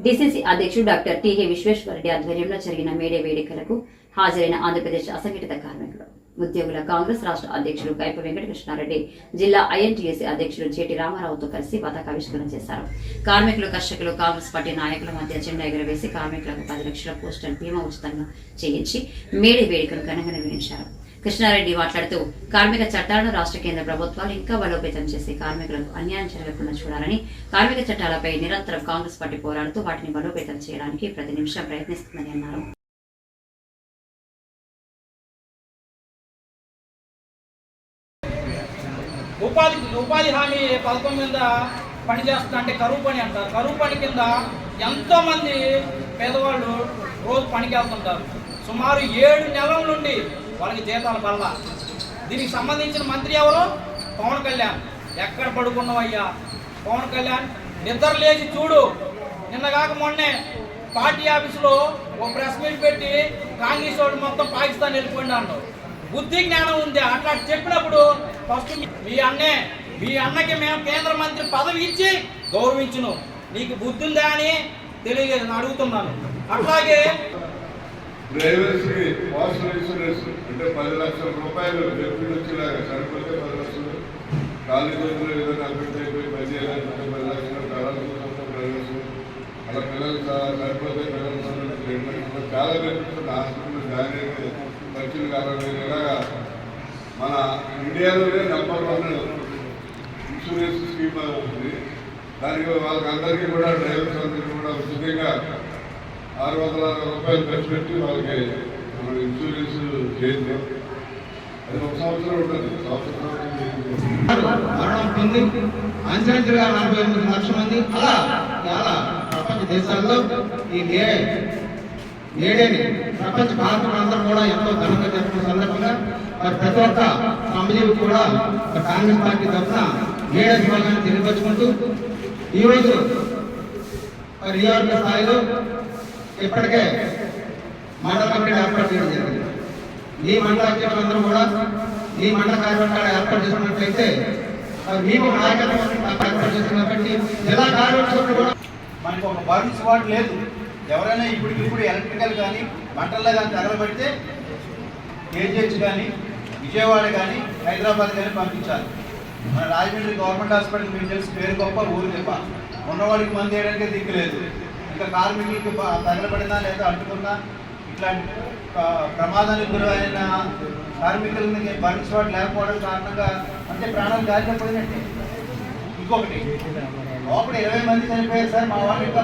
DCC అధ్యక్షుడు doctor టిహె Vishweshwar Reddy ఆధ్వర్యంలో జరిగిన మేడే వేడుకలకు హాజరైన ఆంధ్రప్రదేశ్ అసంఘటిత కార్మికులు ఉద్యోగుల కాంగ్రెస్ రాష్ట్ర అధ్యక్షుడు కైప వెంకటకృష్ణారెడ్డి, జిల్లా ఐఎన్టీయూసీ అధ్యక్షుడు జేటి రామారావుతో కలిసి పతాకావిష్కరణ చేశారు. కార్మికులు, కర్షకులు, కాంగ్రెస్ పార్టీ నాయకుల మధ్య జెండా ఎగురవేసి కార్మికులకు 10 లక్షల పోస్టల్ బీమా ఉచితంగా చేయించి మేడే వేడుకను ఘనంగా నిర్వహించారు. కృష్ణారెడ్డి మాట్లాడుతూ కార్మిక చట్టాలను రాష్ట్ర కేంద్ర ప్రభుత్వాలు ఇంకా బలోపేతం చేసి కార్మికులకు అన్యాయం జరగకుండా చూడాలని, కార్మిక చట్టాలపై నిరంతరం కాంగ్రెస్ పార్టీ పోరాడుతూ వాటిని బలోపేతం చేయడానికి ప్రతి నిమిషం ప్రయత్నిస్తుందని అన్నారు. ఉపాధి హామీ పథకం కింద పనిచేస్తుందంటే కరువు పని అంటారు. కరువు పని కింద ఎంతోమంది పేదవాళ్ళు రోజు పనికి వెళ్తుంటారు. సుమారు 7 నెలల నుండి వాళ్ళకి జీతాల వల్ల. దీనికి సంబంధించిన మంత్రి ఎవరు? పవన్ కళ్యాణ్. ఎక్కడ పడుకున్నావయ్యా పవన్ కళ్యాణ్? నిద్ర లేచి చూడు. నిన్నగాక మొన్నే పార్టీ ఆఫీసులో ఒక ప్రెస్ మీట్ పెట్టి కాంగ్రెస్ వాడు మొత్తం పాకిస్తాన్ వెళ్ళిపోయినాడు. బుద్ధి జ్ఞానం ఉంది అట్లా చెప్పినప్పుడు ఫస్ట్ మీ అన్నకి మేము కేంద్ర మంత్రి పదవి ఇచ్చి గౌరవించును. నీకు బుద్ధి ఉందా అని తెలియజేసి అడుగుతున్నాను. అట్లాగే డ్రైవర్స్ కి వాటర్ ఇన్సూరెన్స్ అంటే 10 లక్షల రూపాయలు బెనిఫిట్ వచ్చేలాగా సరిపోతే 10 లక్షలు, కాలేజీలో ఏదైనా అభివృద్ధి అయిపోయి పని చేయాలంటే 10 లక్షలు, డ్రైవర్స్ అలా పిల్లలు సరిపోతే పిల్లలు చాలా బెనిఫిట్స్. హాస్పిటల్ జాయిన్ అయితే ఖర్చులు కావాలి. ఇలాగా మన ఇండియాలోనే నెంబర్ 1 ఇన్సూరెన్స్ స్కీమ్ ఉంది. దానికి వాళ్ళకి అందరికీ కూడా డ్రైవర్స్ అందరికీ కూడా ఉచితంగా 660 రూపాయలు ఖర్చు పెట్టి వాళ్ళకి మనం ఇన్సూరెన్స్ చేద్దాం. అది 1 సంవత్సరం ఉంటుంది. అంచెంచెలుగా 48 లక్షల మంది అలా చాలా ప్రపంచ దేశాల్లో ఈ మేడేని ప్రపంచ భారతీయులందరూ కూడా ఎంతో ఘనంగా జరుపుకున్న సందర్భంగా మరి ప్రతి ఒక్క ఫ్యామిలీ కూడా కాంగ్రెస్ పార్టీ తరఫున మేడే విభాగాన్ని తెలియపరుచుకుంటూ ఈరోజు నియోజక స్థాయిలో ఇప్పటికే మండల కమిటీ ఏర్పాటు చేయడం జరిగింది. మీ మండల అధ్యక్షులందరూ కూడా మీ మండల కార్యవర్గాలు ఏర్పాటు చేసుకున్నట్లయితే మీకు నాయకత్వం ఏర్పాటు చేస్తుంది కాబట్టి జిల్లా కార్యవర్గం కూడా మనకి ఒక బాడీ స్పాట్ లేదు. ఎవరైనా ఇప్పుడు ఎలక్ట్రికల్ కానీ మంటల్లో కానీ తగలబడితే కేజీహెచ్ కానీ విజయవాడ కానీ హైదరాబాద్ కానీ పంపించాలి. మన రాజమండ్రి గవర్నమెంట్ హాస్పిటల్ మీకు తెలిసి పేరు గొప్ప, ఊరు గొప్ప. ఉన్నవాడికి మంది వేయడానికి దిక్కులేదు. ఇంకా కార్మికులకి తగలబడినా లేదా అంటుకున్నా ఇట్లాంటి ప్రమాదానికి గురైన కార్మికులని బర్న్ స్పాట్ లేకపోవడం కారణంగా అంటే ప్రాణాలు గాలిలో పోయినట్టే. ఇంకొకటి లోపల 20 మంది చనిపోయారు సార్. మా వాళ్ళు ఇంకా